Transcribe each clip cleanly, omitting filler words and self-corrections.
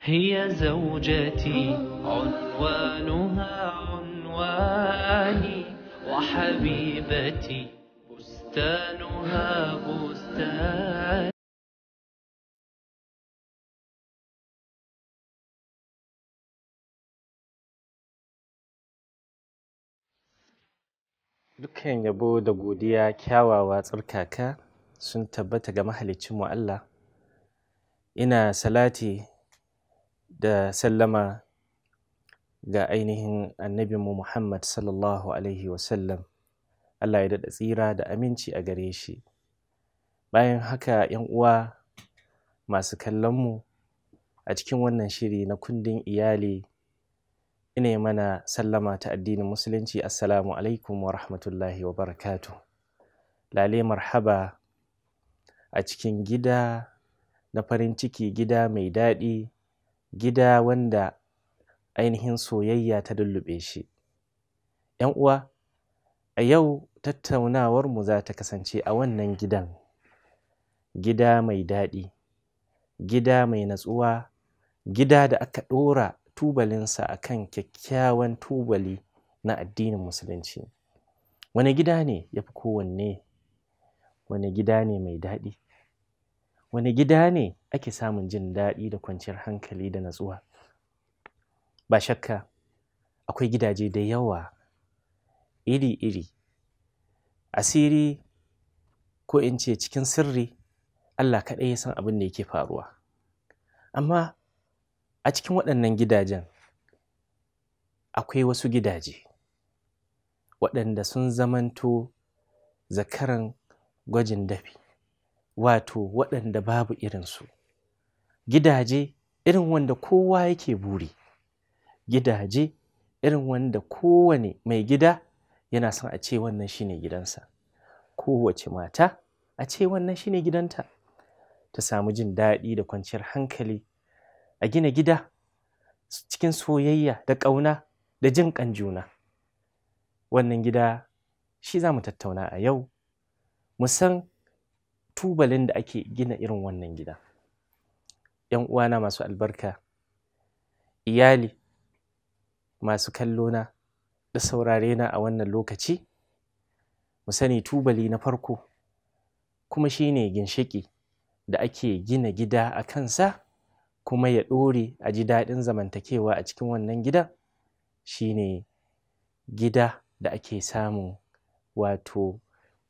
هي زوجتي عنوانها عنواني وحبيبتي بستانها بستاني. Dukkan yabo da godiya kyawawa tsarkaka sun tabbata ga mahaliccinmu Allah. Ina salati da sallama ga ainihin annabinmu Muhammad sallallahu alaihi wasallam. Allah ya daɗa tsira da aminci a gare shi. Bayan haka ‘yan uwa masu kallonmu a cikin wannan shiri na kundin iyali, ina mana sallama ta addinin musulunci. Assalamu alaikum wa rahmatullahi wa barakatuh. Lale marhaba a cikin gida na farin ciki, gida mai daɗi, gida wanda ainihin soyayya ta lullube shi. ‘Yan uwa, a yau tattaunawarmu za ta kasance a wannan gidan, gida mai daɗi, gida mai natsuwa, gida da aka ɗora tubalinsa a kan kyakkyawan tubali na addinin musulunci. Wani gida ne ya fi kowanne? Wani gida ne mai daɗi? Wani gida ne ake samun jin daɗi da kwanciyar hankali da natsuwa? Ba shakka akwai gidaje da yawa iri-iri, asiri ko in ce cikin sirri Allah kaɗai ya san abin da yake faruwa. Amma a cikin waɗannan gidajen akwai wasu gidaje waɗanda sun zamanto zakaran gwajin dafi, wato waɗanda babu irinsu. Gidaje irin wanda kowa yake buri, gidaje irin wanda kowane mai gida yana son a ce wannan shine gidansa, kowace mata a ce wannan shine gidanta, ta samu jin daɗi da kwanciyar hankali. A gina gida cikin soyayya da ƙauna da jin ƙan juna. Wannan gida shi za mu tattauna a yau, mu san tubalin da ake gina irin wannan gida. ‘Yan uwana masu albarka, iyali masu kallona da saurarena a wannan lokaci, mu sani tubali na farko kuma shi ne ginshiƙi da ake gina gida a kansa kuma ya ɗore a ji daɗin zamantakewa a cikin wannan gidan, shi ne gida da ake samun wato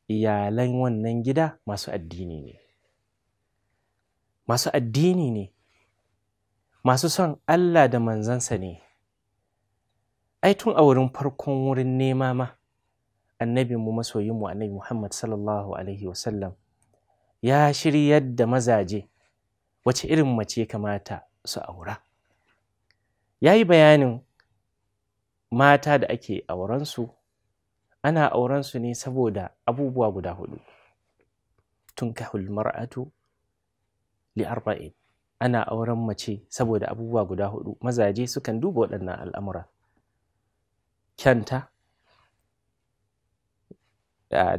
iyalan wannan gida masu addini ne. Masu addini ne, masu son Allah da manzansa ne. Ai tun a wurin farkon wurin nema ma, annabinmu masoyinmu annabi Muhammad sallallahu alaihi wasallam ya shiryar da mazaje wace irin mace kamata su aura. Ya yi bayanin mata da ake aurensu, ana aurensu ne saboda abubuwa guda huɗu. Tunkahul mar'atu li arba'in. Ana auren mace saboda abubuwa guda huɗu. Mazaje sukan duba waɗannan al'amura: kyanta,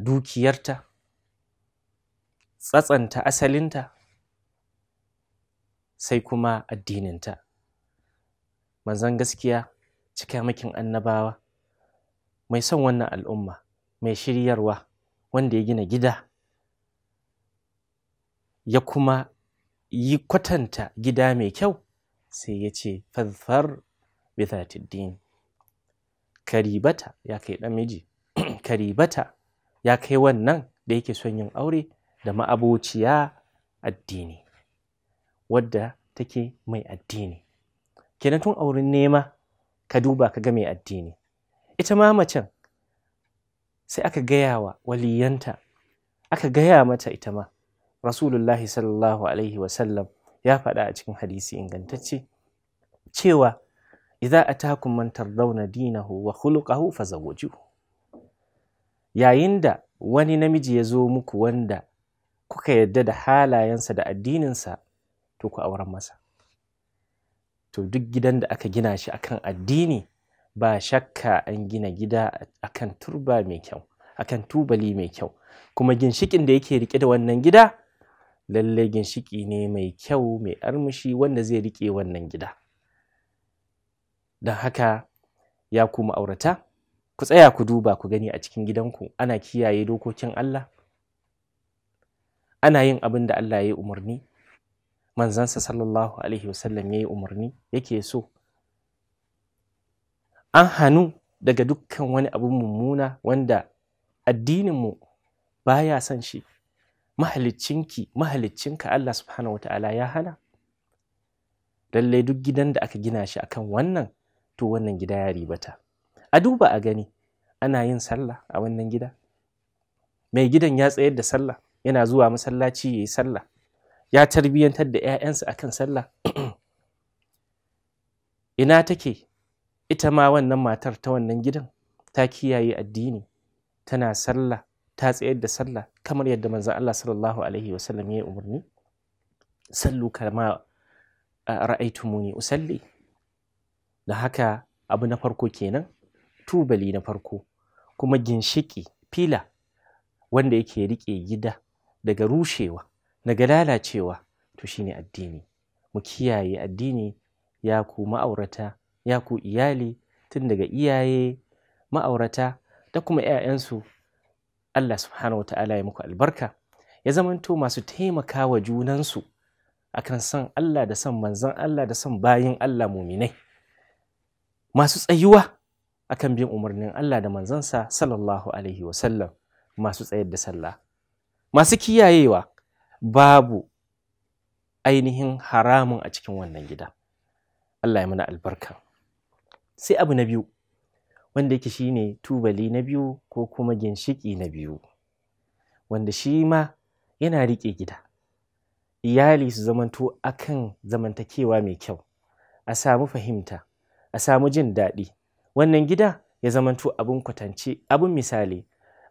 dukiyarta, tsatsanta, asalinta, sai kuma addininta. Manzon gaskiya, cikamakin annabawa, mai son wannan al'umma, mai shiryarwa, wanda ya gina gida ya kuma yi kwatanta gida mai kyau, sai ya ce fadfar bi zatid din. Karibata ya kai ɗan miji, karibata ya kai wannan da yake son yin aure da ma'abociya addini, wadda take mai addini. Kenan tun a wurin nema ka duba ka ga mai addini. Ita ma macen sai aka gaya wa waliyanta, aka gaya mata ita ma. Rasulullahi sallallahu alaihi wasallam ya faɗa a cikin hadisi ingantacce cewa idza atakum man tardawna dinahu wa khuluquhu fazawwijuhu. Yayin da wani namiji ya zo muku wanda kuka yarda da halayensa da addininsa, to ku auren masa. To duk gidan da aka gina shi akan addini, ba shakka an gina gida akan turba mai kyau, akan tubali mai kyau. Kuma ginshikin da yake rike da wannan gida lallai ginshiki ne mai kyau mai armashi wanda zai riƙe wannan gida. Don haka ya ku ma'aurata, ku tsaya ku duba ku gani a cikin gidanku ana kiyaye dokokin Allah, ana yin abin da Allah ya yi umarni, manzansa sallallahu alaihi wasallam ya yi umarni yake so, an hannu daga dukkan wani abin mummuna wanda addininmu baya son shi, mahaliccinka Allah subhanahu wata'ala ya hana. Lallai duk gidan da aka gina shi akan wannan, to wannan gida ya ribata. A duba a gani, ana yin sallah a wannan gida, mai gidan ya tsayar da sallah, yana zuwa masallaci ya yi sallah, ya tarbiyyantar da 'ya'yansa akan sallah. Ina take ita ma wannan matar ta wannan gidan, ta kiyaye addini, tana sallah, ta tsayar da sallah kamar yadda manzon Allah sallallahu alaihi wasallam ya yi umarni, sallu kama ra'aitumuni usalli. Da haka abu na farko kenan, tubali na farko kuma ginshiki, fila wanda yake rike gida daga rushewa, daga lalacewa, to shine addini. Mu kiyaye addini ya ku ma'aurata, ya ku iyali, tun daga iyaye, ma'aurata da kuma 'ya'yansu. Allah subhanahu wa ta'ala ya muku albarka, ya zamanto masu taimakawa junansu akan son Allah da son manzon Allah da son bayin Allah muminai, masu tsayuwa akan bin umarnin Allah da manzansa sallallahu alaihi wasallam, masu tsayar da sallah, masu kiyayewa, babu ainihin haramun a cikin wannan gida. Allah ya mana albarka. Sai abu na biyu, wanda yake shine tubali na biyu ko kuma ginshiki na biyu, wanda shi ma yana riƙe gida. Iyali su zamanto akan zamantakewa mai kyau, a samu fahimta, a samu jin daɗi. Wannan gida ya zamanto abin kwatance, abin misali,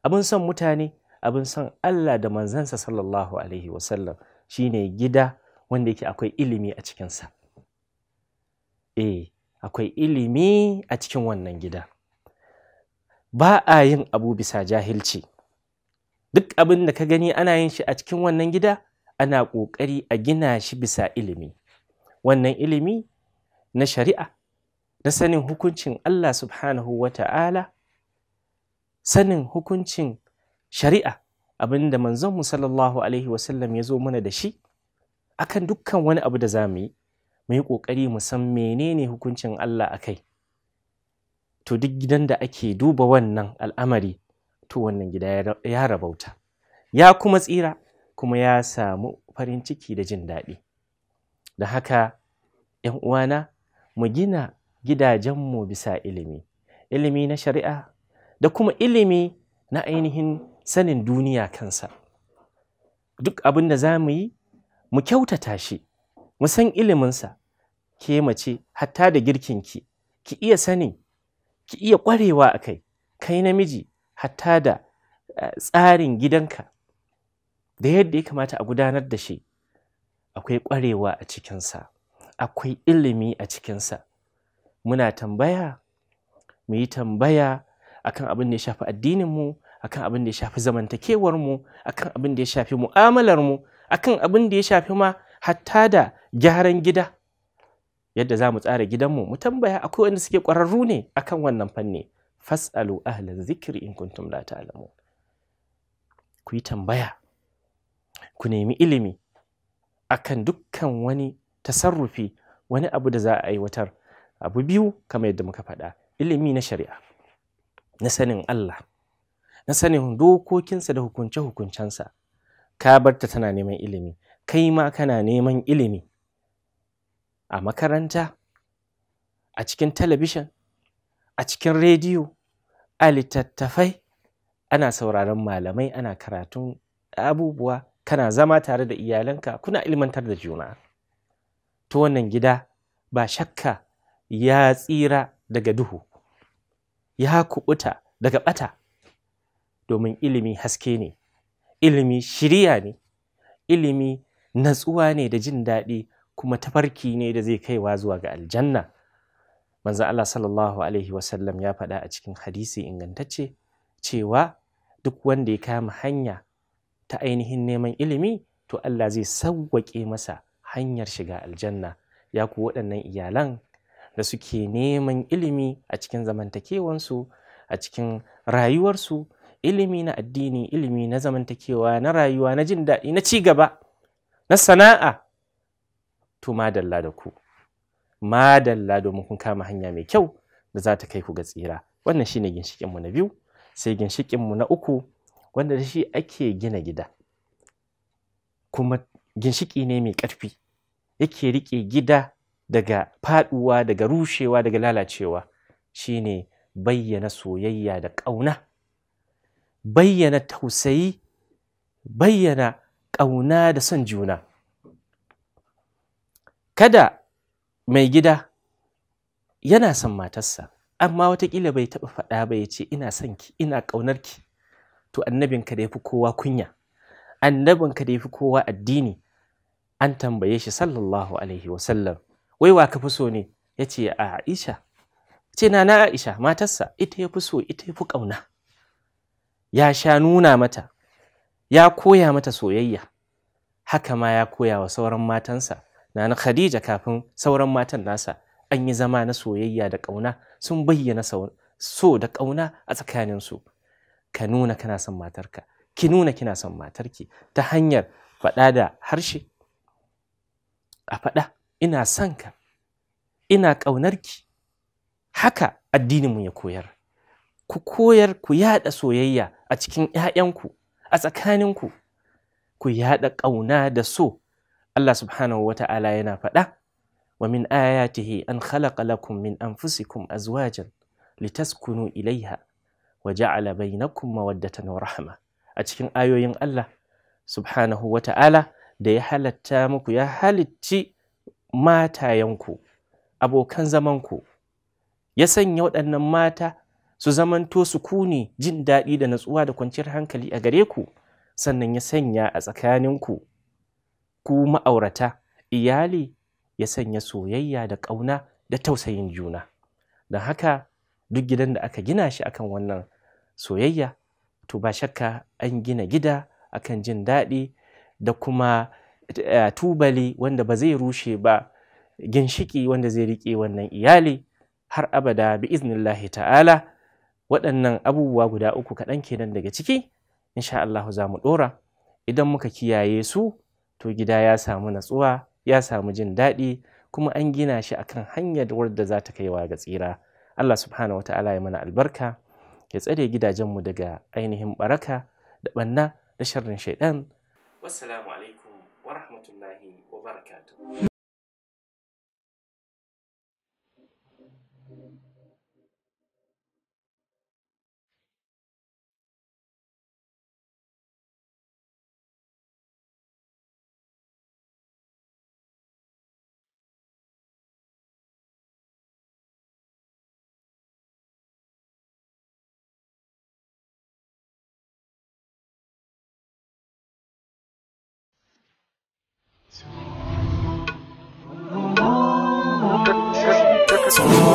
abin son mutane, abin son Allah da manzansa sallallahu alaihi wasallam. Shine gida wanda yake akwai ilimi a cikinsa. Akwai ilimi a cikin wannan gida. Ba a yin abu bisa jahilci. Duk abin da ka gani ana yin shi a cikin wannan gida, ana ƙoƙari a gina shi bisa ilimi. Wannan ilimi na shari'a, na sanin hukuncin Allah subhanahu wa ta'ala, sanin hukuncin shari'a, abinda manzonmu sallallahu alaihi wasallam ya zo mana da shi, akan dukkan wani abu da za mu yi ƙoƙari mu san menene hukuncin Allah a kai. To duk gidan da ake duba wannan al'amari, to wannan gida ya rabauta, ya kuma tsira, kuma ya samu farin ciki da jin daɗi. Da haka, ‘yan uwana, mu gina gidajenmu bisa ilimi, ilimi na shari'a da kuma ilimi na ainihin sanin duniya kansa. Duk abin da za mu yi, mu kyautata shi, mu san iliminsa. Ke mace, hatta da girkinki, ki iya sani, ki iya ƙwarewa a kai. Kai namiji, hatta da tsarin gidanka da yadda ya kamata a gudanar da shi, akwai ƙwarewa a cikinsa, akwai ilimi a cikinsa. Muna tambaya, mu yi tambaya akan abin da ya shafi addininmu, akan abin da ya shafi zamantakewarmu, akan abin da ya shafi mu'amalarmu, akan abin da ya shafi ma hatta da gyaran gida, yadda za mu tsara gidanmu. Mu tambaya, akwai wanda suke ƙwararru ne akan wannan fanni. Fas'alu ahla zikri in kuntum la ta'lamun. Ku yi tambaya, ku nemi ilimi akan dukkan wani tasarrufi, wani abu da za a aiwatar. Abu biyu kamar yadda muka faɗa, ilimi na shari'a, na sanin Allah, na sanin dokokinsa da hukunce-hukuncensa. Ka barta tana neman ilimi, kai ma kana neman ilimi a makaranta, a cikin talabishin, a cikin rediyo, a littattafai, ana sauraron malamai, ana karatun abubuwa, kana zama tare da iyalanka, kuna ilmantar da juna. To wannan gida ba shakka ya tsira daga duhu, ya kubuta daga ɓata, domin ilimi haske ne, ilimi shiriya ne, ilimi natsuwa ne da jin daɗi, kuma tafarki ne da zai kaiwa zuwa ga aljanna. Manzo Allah sallallahu alaihi wasallam ya faɗa a cikin hadisi ingantacce cewa duk wanda ya kama hanya ta ainihin neman ilimi, to Allah zai sauwaƙe masa hanyar shiga aljanna. Ya ku waɗannan iyalan da suke neman ilimi a cikin zamantakewansu, a cikin rayuwarsu, ilimi na addini, ilimi na zamantakewa, na rayuwa, na jin daɗi, na ci gaba, na sana'a, to madalla da ku, madalla domin kun kama hanya mai kyau da za ta kai ku ga tsira. Wannan shine ginshiƙinmu na biyu. Sai ginshiƙinmu na uku, wanda da shi ake gina gida, kuma ginshiƙi ne mai ƙarfi, yake riƙe gida daga faɗuwa, daga rushewa, daga lalacewa, shine bayyana soyayya da ƙauna, bayyana tausayi, bayyana ƙauna da son juna. Kada mai gida yana son matarsa, amma wataƙila bai taɓa faɗa ba ya ce ina son ki, ina ƙaunar ki. To annabinka da ya fi kowa kunya, annabinka da ya fi kowa addini, an tambaye shi sallallahu alaihi wasallam, wai wa ka fi so ne? Ya ce a Aisha. Ce na Aisha matarsa, ita ya fi so, ita ya fi ƙauna. Ya sha nuna mata, ya koya mata soyayya, haka ma ya koya wa sauran matansa. Na Khadija kafin sauran matan nasa an yi zama na soyayya da ƙauna, sun bayyana so da ƙauna a tsakaninsu. Ka nuna kana son matarka, ki nuna kina son matarki ta hanyar faɗa da harshe, a faɗa ina son ka, ina ƙaunarki. Haka addininmu ya koyar. Ku koyar, ku yaɗa soyayya a cikin ‘ya'yanku, a tsakaninku, ku yaɗa ƙauna da so. Allah subhanahu wa ta'ala yana faɗa, wa min ayatihi an khalaqa lakum min anfusikum azwajan litaskunu ilaiha wa ja'ala bainakum mawaddatan wa rahma. A cikin ayoyin Allah subhanahu wa ta'ala da ya halatta muku, ya halicci matayenku, abokan zamanku, ya sanya waɗannan mata su zamanto sukuni, jin daɗi da natsuwa da kwanciyar hankali a gare ku, sannan ya sanya a tsakaninku ku ma'aurata, iyali, ya sanya soyayya da ƙauna da tausayin juna. Don haka duk gidan da aka gina shi akan wannan soyayya, to ba shakka an gina gida akan jin daɗi da kuma tubali wanda ba zai rushe ba, ginshiki wanda zai riƙe wannan iyali har abada bi iznillahi ta'ala. Waɗannan abubuwa guda uku kaɗan kenan daga ciki, insha Allah za mu ɗora. Idan muka kiyaye su, to gida ya samu natsuwa, ya samu jin daɗi, kuma an gina shi akan hanyar wadda za ta kaiwa ga tsira. Allah subhanahu wa ta'ala ya mana albarka, ya tsare gidajenmu daga ainihin baraka da ɓanna da sharrin shaiɗan. Wassalamu alaikum wa rahmatullahi wa barakatuh. So